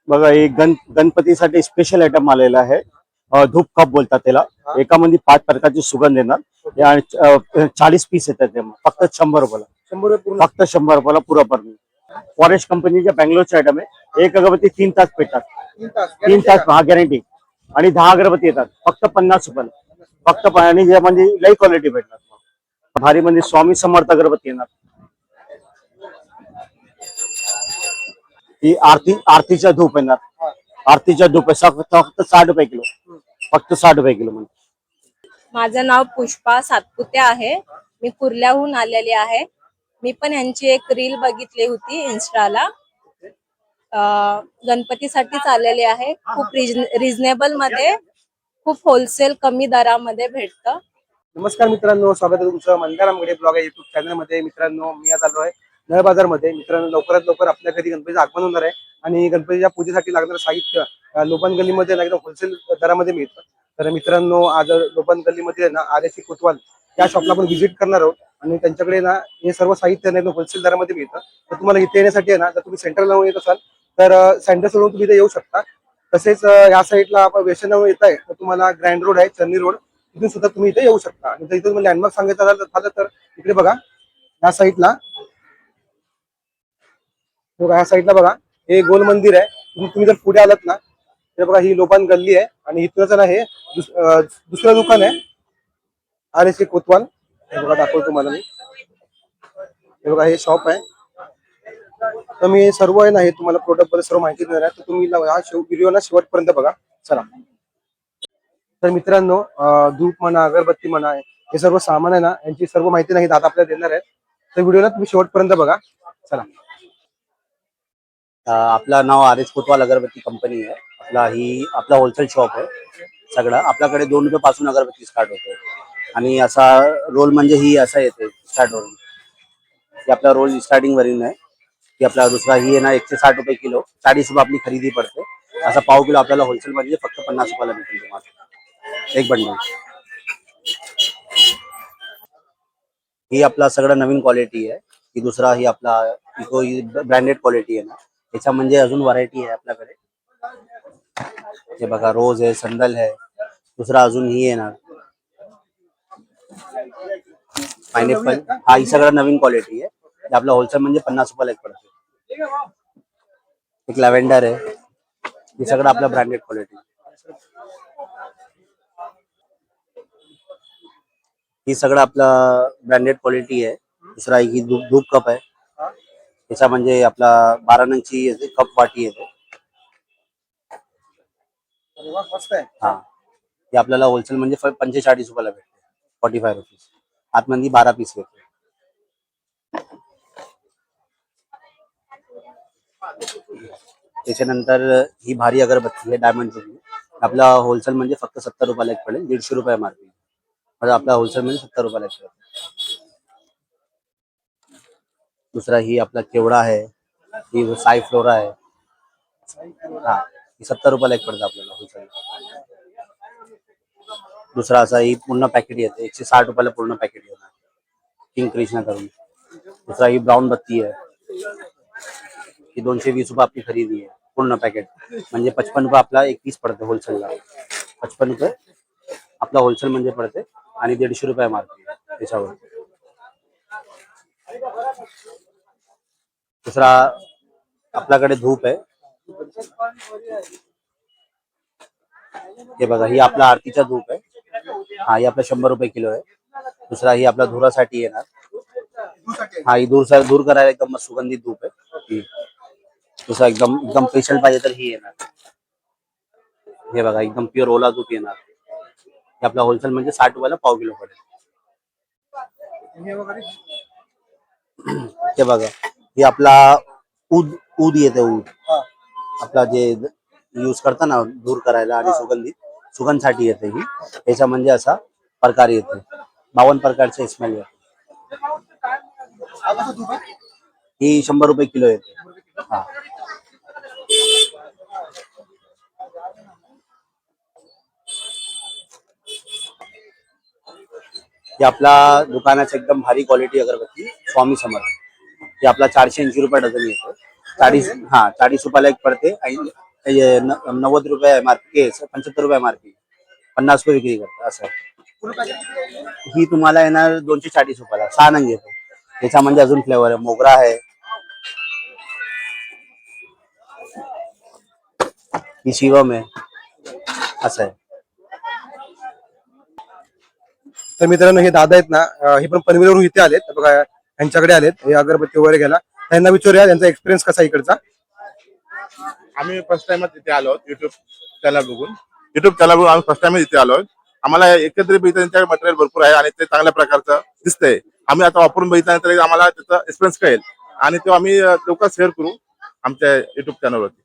बघा हे गणपतीसाठी स्पेशल आयटम आलेला आहे. धूप कप बोलतात त्याला. एकामध्ये 5 प्रकारची सुगंध येणार. हे आणि 40 पीस येतात ते फक्त 100 रुपयाला. 100 रुपये पूर्ण. फक्त 100 रुपयाला पुरा पण. फॉरेस्ट कंपनीच्या बँगलोरचे आयटम आहे. एक अगरबत्ती 3 तास पेटतात. 3 तास हा गॅरंटी. आणि 10 अगरबत्ती येतात फक्त 50 रुपयाला. फक्त आणि ज्यामध्ये लई क्वालिटी भेटणार. भारी मध्ये स्वामी समर्थ अगरबत्ती येणार. ही आरतीच्या धूप येणार. आरतीच्या धूप फक्त 60 रुपये किलो. फक्त 60 रुपये किलो म्हणजे. माझं नाव पुष्पा सातपुते आहे. मी कुर्ल्याहून आलेली आहे. मी पण यांची एक रील बघितली होती इन्स्टाला. गणपतीसाठीच आलेली आहे. खूप रिझनेबल मध्ये, खूप होलसेल कमी दरामध्ये भेटतं. नमस्कार मित्रांनो, स्वागत आहे तुमचं मंदार आंबगडे ब्लॉग या युट्यूब चॅनल मध्ये. मित्रांनो, मी आज आलो आहे नळ बाजार मध्ये. मित्रांनो, लवकरात लवकर आपल्या घरी गणपतीचं आगमन होणार आहे आणि गणपतीच्या पूजेसाठी लागणारं साहित्य लोपन गल्लीमध्ये एकदम होलसेल दरामध्ये मिळतं. तर मित्रांनो, आज लोपन गल्लीमध्ये ना आर्यसी कोतवाल या शॉपला आपण व्हिजिट करणार आहोत आणि त्यांच्याकडे ना हे सर्व साहित्य एकदम होलसेल दरामध्ये मिळतं. तर तुम्हाला इथे येण्यासाठी आहे ना, जर तुम्ही सेंट्रलला येत असाल तर सेंटर सोडून तुम्ही इथे येऊ शकता. तसेच या साईडला आपण वेशनवर येत आहे तर तुम्हाला ग्रँड रोड आहे, चन्नी रोड, तिथून सुद्धा तुम्ही इथे येऊ शकता. आणि इथे तुम्ही लँडमार्क सांगायचं झालं तर इकडे बघा, या साईडला ह्या साईडला बघा हे गोल मंदिर आहे. तुम्ही जर पुढे आलात ना तर बघा ही लोपन गल्ली आहे आणि इथूनच ना हे दुसरं दुकान आहे आरएससी कोतवाल. हे बघा दाखवतो तुम्हाला मी. हे बघा हे शॉप आहे. तर मी सर्व आहे ना हे तुम्हाला प्रोडक्ट बद्दल सर्व माहिती देणार आहे. तर तुम्ही हा व्हिडिओ ना शेवटपर्यंत बघा. चला. तर मित्रांनो, धूप म्हणा, अगरबत्ती म्हणा, हे सर्व सामान आहे ना यांची सर्व माहिती नाही दादा आपल्याला देणार आहे. तर व्हिडिओला तुम्ही शेवटपर्यंत बघा. चला. आपलं नाव आर्यस कोतवाल अगरबत्ती कंपनी आहे. आपला होलसेल शॉप आहे. सगळं आपल्याकडे 2 रुपये पासून अगरबत्ती स्टार्ट होते. आणि असा रोल म्हणजे ही असा येते स्टार्ट होऊन. ही आपला रोल स्टार्टिंग वरील आहे. की आपला दुसरा ही आहे ना 160 रुपये किलो. 40 रुपये आपली खरेदी पडते. असा पाव किलो आपल्याला होलसेल मध्ये फक्त 50 रुपयाला भेटेल तुम्हाला एक बंडल. ही आपला सगळं नवीन क्वालिटी आहे. ही दुसरा ही आपला इको ब्रँडेड क्वालिटी आहे ना. त्याच्या म्हणजे अजून व्हरायटी आहे आपल्याकडे. हे बघा रोज आहे, संदल आहे. दुसरा अजून ही येणार पायनॅपल. हा ही सगळं नवीन क्वालिटी आहे. हे आपला होलसेल म्हणजे 50 रुपयाला एक पडते. एक लॅव्हेंडर आहे. हे सगळं आपलं ब्रँडेड क्वालिटी. ही सगळं आपलं ब्रँडेड क्वालिटी आहे. दुसरा ही धूप कप आहे. त्याचा म्हणजे आपला 12 नंगची येते कप वाटी येते. मस्त आहे. हा हे आपल्याला होलसेल म्हणजे 45 रुपयाला भेटते. 45 रुपीज. आतमध्ये 12 पीस येते. त्याच्यानंतर ही भारी अगरबत्ती आहे डायमंडची. आपला होलसेल म्हणजे फक्त 70 रुपयाला एक पडेल. 150 रुपये मार्केट. म्हणजे आपला होलसेल म्हणजे 70 रुपयाला एक पडेल. दुसरा ही आपला केवडा आहे. ही साई फ्लोरा आहे. हा ही 70 रुपयाला एक पडते आपल्याला होलसेल. दुसरा असा ही पूर्ण पॅकेट येते. 160 रुपयाला पूर्ण पॅकेट येणार किंग कृष्णा करून. दुसरा ही ब्राऊन बत्ती आहे. ही 220 रुपये आपली खरेदी आहे पूर्ण पॅकेट. म्हणजे 55 रुपये आपला एक पीस पडते होलसेलला. 55 रुपये आपला होलसेल म्हणजे पडते आणि 150 रुपये मार्केट त्याच्यावर. दुसरा आपल्याकडे धूप आहे. हे बघा ही आपला आरतीचा धूप आहे. हा ही आपला 100 रुपये किलो आहे. दुसरा ही आपला धुरासाठी येणार. हा ही दूर करायला एकदम सुगंधित धूप आहे. दुसरा एकदम स्पेशल पाहिजे तर ही येणार. हे बघा एकदम प्युअर ओला धूप येणार. हे आपला होलसेल म्हणजे 60 रुपयाला पाव किलो पडेल. हे बघा ही आपला ऊद येते. ऊद आपला जे यूज करता ना दूर करायला आणि सुगंधसाठी येते. ही याचा म्हणजे असा प्रकार येते. 52 प्रकारचे स्मेल येते. ही 100 रुपये किलो येते. हा हे आपला दुकानाची एकदम भारी क्वालिटी अगरबत्ती स्वामी समर्थ. हे आपला 480 रुपये डझन येतो. 40 रुपयाला एक पडते. ₹90 MRP, 75 MRP, 50 रुपये विक्री करतो असं आहे. पूर्ण पॅकेट किती आहे? ही तुम्हाला येणार ₹240 6 नंग येतो. त्याच्यामध्ये अजून फ्लेवर आहे, मोगरा आहे, ही शिवम आहे, असं आहे. तर मित्रांनो हे दादा आहेत ना, हे पण पनवेलवरून इथे आलेत बघा, यांच्याकडे आलेत हे अगरबत्ती वगैरे घ्यायला. त्यांना विचारूया त्यांचा एक्सपिरियन्स कसा आहे इकडचा. आम्ही फर्स्ट टाइमच इथे आलो युट्यूब चॅनल बघून आम्ही फर्स्ट टाइमच इथे आलो. आम्हाला एकत्रित बघितलं त्यांच्याकडे मटेरियल भरपूर आहे आणि ते चांगल्या प्रकारचं दिसतंय. आम्ही आता वापरून बघितल्यानंतर आम्हाला त्याचा एक्सपिरियन्स कळेल आणि तो आम्ही लवकर शेअर करू आमच्या युट्यूब चॅनलवरती.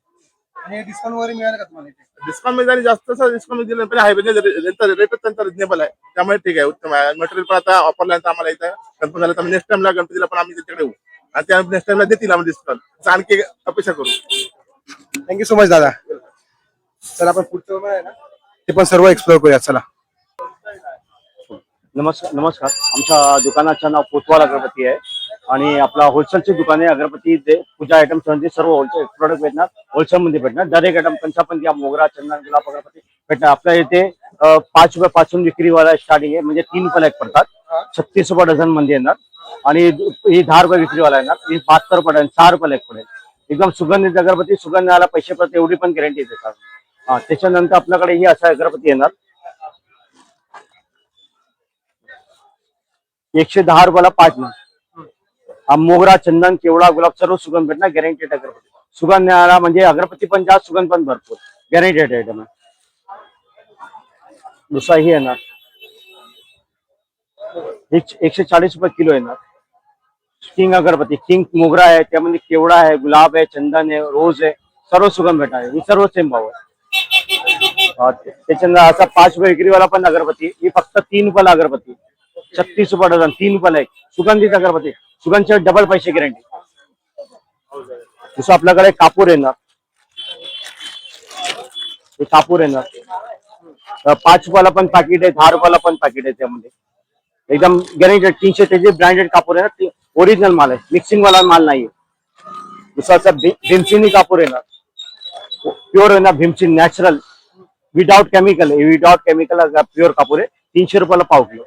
आणि डिस्काउंट वगैरे मिळालं का तुम्हाला इथे? डिस्काउंट मध्ये जास्त डिस्काउंट दिलं पण आहे, म्हणजे रेट त्यांचा रिजनेबल आहे, त्यामुळे ठीक आहे, उत्तम आहे. मटेरियल पण आता वापरल्यानंतर आम्हाला इथं कन्फर्म झालं तर नेक्स्ट टाइमला गणपतीला पण आम्ही त्यांच्याकडे येऊ आणि त्या नेक्स्ट टाइमला देतील आम्ही डिस्काउंट, आणखी अपेक्षा करू. थँक्यू सो मच दादा. चला आपण पुढचं आहे ना ते पण सर्व एक्सप्लोर करूया. चला. नमस्कार. आमच्या दुकानाचं नाव कोतवाल अगरबत्ती आहे आणि आपला होलसेलची दुकान आहे. अगरबत्ती पूजा आयटम सर्व होलसेल प्रोडक्ट भेटणार, होलसेल मध्ये भेटणार. दर एक आयटम पंचापंती, मोगरा, चंदन, गुलाब अगरबत्ती भेटणार. आपल्या इथे 5 रुपये पासून विक्रीवाला स्टार्टिंग आहे, म्हणजे 3 रुपयाला एक पडतात. 36 रुपये डझन मध्ये येणार आणि ही 10 रुपये विक्रीवाला येणार. ही 72 रुपये 6 रुपयाला एक पडेल. एकदम सुगंधित अगरबत्ती, सुगंधाला पैसे पडते एवढी पण गॅरंटी देतात. त्याच्यानंतर आपल्याकडे ही असा अगरबत्ती येणार 110 रुपयाला 5 नग. मोगरा, चंदन, केवडा, गुलाब सर्व सुगंध भेटणार, गॅरंटेड अगरबत्ती. सुगंध मिळाला म्हणजे अगरबत्ती पण जास्त, सुगंध पण भरपूर, गॅरंटेड आयटम आहे. दुसरा ही येणार 140 रुपये किलो येणार. किंग अगरबत्ती, किंग मोगरा आहे, त्यामध्ये केवडा आहे, गुलाब आहे, चंदन आहे, रोज आहे, सर्व सुगंध भेटणार आहे. ही सर्व सेम भाव आहे. त्याच्यानंतर असा 5 रुपये विक्रीवाला पण अगरबत्ती, ही फक्त 3 रुपयाला अगरबत्ती, 36 रुपये डझन, 3 रुपयाला एक. सुगंधित अगरबत्ती, सुगंधचे डबल पैसे गॅरंटी. दुसरं आपल्याकडे कापूर येणार, हे कापूर येणार 5 रुपयाला पण पाकिट आहे, 10 रुपयाला पण पाकिट आहे. त्यामध्ये एकदम गॅरंटेड 300 त्याचे ब्रँडेड कापूर आहे, ओरिजिनल माल आहे, मिक्सिंग वाला माल नाही. दुसरा भीमचिनी कापूर येणार, प्युअर येणार भीमचिन, नॅचरल, विदाउट केमिकल, प्युअर कापूर आहे, 300 रुपयाला पाव किलो.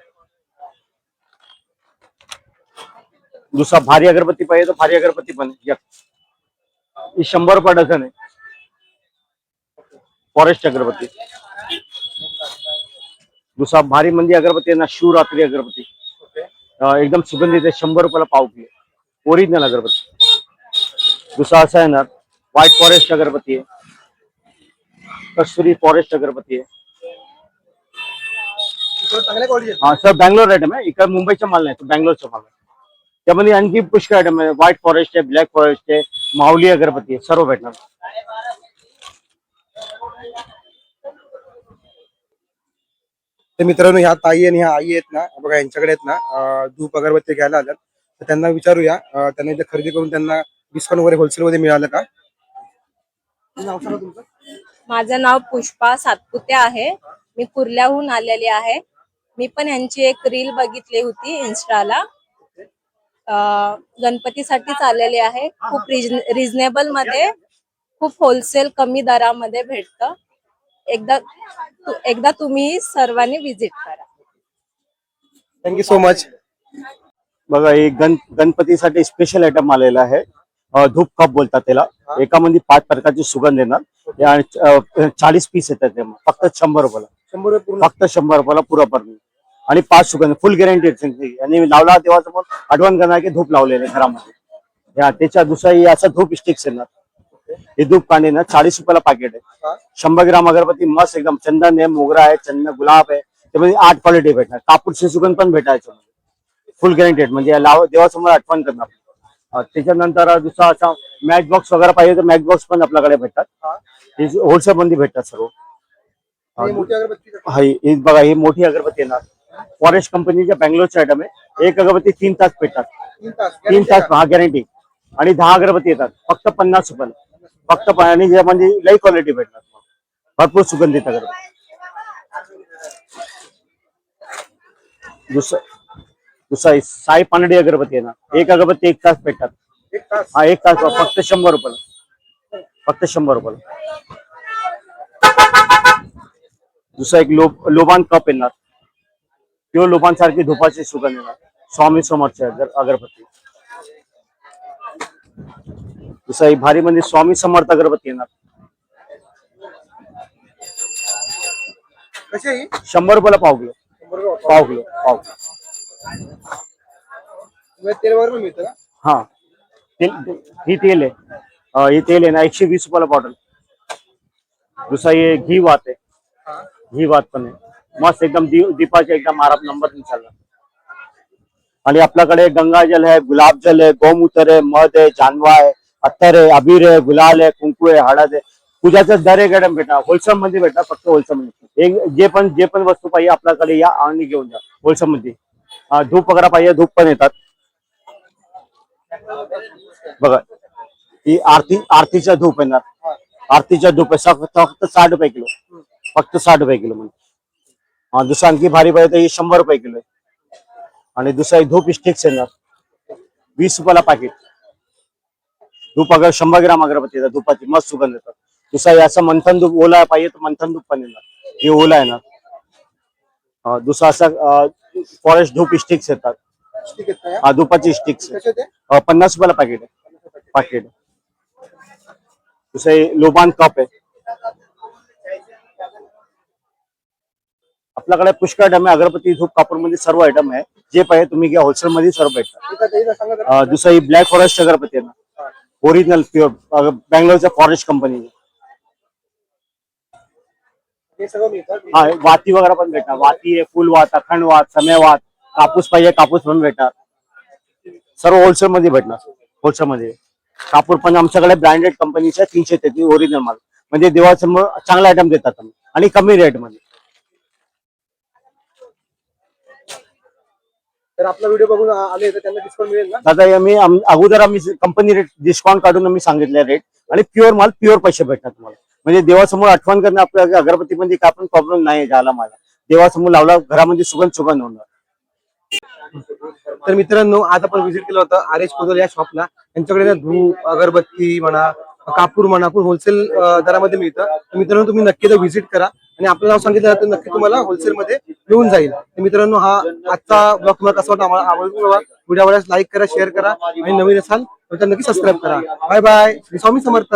दुसरा भारी अगरबत्ती पाहिजे तर भारी अगरबत्ती पण ही 100 रुपये डझन आहे, फॉरेस्ट अगरबत्ती. दुसरा भारी मंदी अगरबत्ती आहे ना, शिवरात्री अगरबत्ती, एकदम सुगंधित आहे, 100 रुपयाला पाव किलो, ओरिजिनल अगरबत्ती. दुसरा असा येणार व्हाईट फॉरेस्ट अगरबत्ती आहे, कस्तुरी फॉरेस्ट अगरबत्ती आहे. चांगल्या क्वालिटी हा सर, बँगलोर आयटम आहे, इकडे मुंबईचा माल नाही, तो बँगलोरचा माल आहे. त्यामध्ये आणखी पुष्कळ आयटम आहे, व्हाईट फॉरेस्ट आहे, ब्लॅक फॉरेस्ट आहे, माऊली अगरबत्ती आहे, सर्व भेटणार. तर मित्रांनो ह्या ताई आणि ह्या आई आहेत ना बघा, यांच्याकडे आहेत ना धूप अगरबत्ती घ्यायला आल्यात. तर त्यांना विचारूया त्यांना इथे खरेदी करून त्यांना डिस्काउंट वगैरे होलसेल मध्ये मिळालं का. नाव सांगा तुमचं. माझं नाव पुष्पा सातपुते आहे. मी कुर्ल्याहून आलेली आहे. मी पण यांची एक रील बघितली होती इन्स्टाला. गणपतीसाठीच आलेली आहे. खूप रिजनेबल मध्ये, खूप होलसेल कमी दरामध्ये भेटतं. एकदा तुम्ही सर्वांनी विजिट करा. Thank you so much. बघा, हे गणपतीसाठी स्पेशल आयटम आलेला आहे, धूप कप बोलतात त्याला. एकामध्ये 5 प्रकारची सुगंध येणार आणि 40 पीस येतात, ते फक्त 100 रुपयाला. 100 रुपये पूर्ण. फक्त 100 रुपयाला पुरा पर्यंत. आणि 5 सुगंध, फुल गॅरंटी. आणि लावला तेव्हा समोर आठवण करणार की धूप लावलेले घरामध्ये. त्याच्या दुसरा असं धूप स्टिक्स येणार, हे धूप कांडे ना 40 रुपयाला पाकिट आहे. 100 ग्राम अगरबत्ती मस्त, एकदम चंदन आहे, मोगरा आहे, चंदन, गुलाब आहे, त्यामध्ये 8 क्वालिटी भेटणार. कापूरची सुगंध पण भेटायचं, फुल गॅरंटेड, म्हणजे देवासमोर आठवण करणार. त्याच्यानंतर दुसरा असा मॅच बॉक्स वगैरे पाहिजे तर मॅच बॉक्स पण आपल्याकडे भेटतात, होलसेल मध्ये भेटतात सर्व. मोठी अगरबत्ती ही बघा, ही मोठी अगरबत्ती येणार, फॉरेस्ट कंपनीच्या बँगलोरचे आयटम आहे. एक अगरबत्ती 3 तास भेटतात, 3 तास हा गॅरंटी. आणि 10 अगरबत्ती येतात फक्त 50 रुपयाला, फक्त. आणि म्हणजे लई क्वालिटी भेटणार, भरपूर सुगंधित अगरबत्ती. दुसरा साई पानडी अगरबत्ती येणार, एक अगरबत्ती 1 तास भेटतात. 1 तास. हा 1 तास फक्त 100 रुपयाला, फक्त 100 रुपयाला. दुसरा एक लोबान कप येणार, प्युअर लोबान सारखी धुपाची सुगंध येणार, स्वामी समर्थ अगरबत्ती. दुसरा एक भारी मध्ये स्वामी समर्थ अगरबत्ती येणार, कशी आहे ही? 100 रुपयाला पाव किलो. पाव किलो पाव किलो. तेल वगैरे पण मिळतं का? हा तेल, ही तेल आहे. ही तेल आहे ना 120 रुपयाला बॉटल. दुसरा ये घी वात आहे, घी वात पण आहे मस्त एकदम दीपाचे एकदम आराम नंबर चालला. आणि आपल्याकडे गंगाजल आहे, गुलाब जल आहे, गोमूत्र आहे, मध आहे, जानवा आहे, अत्तर आहे, अबीर आहे, गुलाल आहे, कुंकू आहे, हळद आहे. पूजाचं दर एक आयटम भेटणार, होलसेल मध्ये भेटणार, फक्त होलसेल मध्ये. एक जे पण वस्तू पाहिजे आपल्याकडे या आणि घेऊन जा होलसेल मध्ये. धूप वगैरे पाहिजे धूप पण येतात बघा. ही आरतीचा धूप येणार, आरतीचा धूप आहे फक्त 60 रुपये किलो, फक्त 60 रुपये किलो म्हणजे. दुसरा आणखी भारी पाहिजे तर ही 100 रुपये किलो आहे. आणि दुसरा एक धूप स्टिक्स येणार 20 रुपयाला पॅकेट. धूप अगर 100 ग्राम अगरबत्ती धूपाची मस्त सुगंध येतात. दुसरा याचा मंथन धूप ओला पाहिजे तर मंथन धूप पण येणार, हे ओला येणार. दुसरा असा फॉरेस्ट धूप स्टिक्स येतात, ठीक आहे का? धूपाची स्टिक्स कसे ते? 50 रुपयाला पॅकेट आहे पॅकेट. दुसरे लोबान कप आहे. आपल्याकडे पुष्कळ आयटम आहे, अगरबत्ती धूप कापूर मध्ये सर्व आयटम आहे. जे पाहिजे तुम्ही घ्या, होलसेल मध्ये सर्व भेटतात. इथं ते सांगा जरा. दुसरा ही ब्लॅक फॉरेस्ट अगरबत्ती आहे ना, ओरिजिनल प्युअर बँगलोरच्या फॉरेस्ट कंपनी. हे सगळं मिळतं. हा वाती वगैरे पण भेटणार, वाती आहे, फुलवात, अखंड वात, समयवात, कापूस पाहिजे कापूस पण भेटणार. सर्व होलसेल मध्ये भेटणार. होलसेल मध्ये कापूर पण आमच्याकडे ब्रँडेड कंपनीच्या 333 ओरिजिनल माल, म्हणजे देवासमोर चांगला आयटम देतात आम्ही आणि कमी रेट मध्ये. तर आपला व्हिडिओ बघून आले तर त्यांना डिस्काउंट मिळेल ना? दादा अगोदर आम्ही कंपनी रेट डिस्काउंट काढून आम्ही सांगितले रेट, आणि प्युअर माल प्युअर पैसे भेटतात तुम्हाला. म्हणजे देवासमोर आठवण करणं आपल्या अगरबत्तीमध्ये काय पण प्रॉब्लेम नाही झाला मला. देवासमोर लावला घरामध्ये सुगंध होणार. तर मित्रांनो आज आपण व्हिजिट केलं होतं आर.एच. कोदल या शॉपला. त्यांच्याकडे ना धूप अगरबत्ती म्हणा कापूर म्हणा पण होलसेल दरामध्ये मिळतं. तर मित्रांनो तुम्ही नक्की व्हिजिट करा आणि आपलं नाव सांगितलं तर नक्की तुम्हाला होलसेल मध्ये मिळून जाईल. तर मित्रांनो हा आजचा ब्लॉग तुम्हाला कसा वाटला आम्हाला आवडला व्हिडिओ आवडल्यास लाईक करा, शेअर करा आणि नवीन असाल तर नक्की सबस्क्राईब करा. Bye bye. श्री स्वामी समर्थ.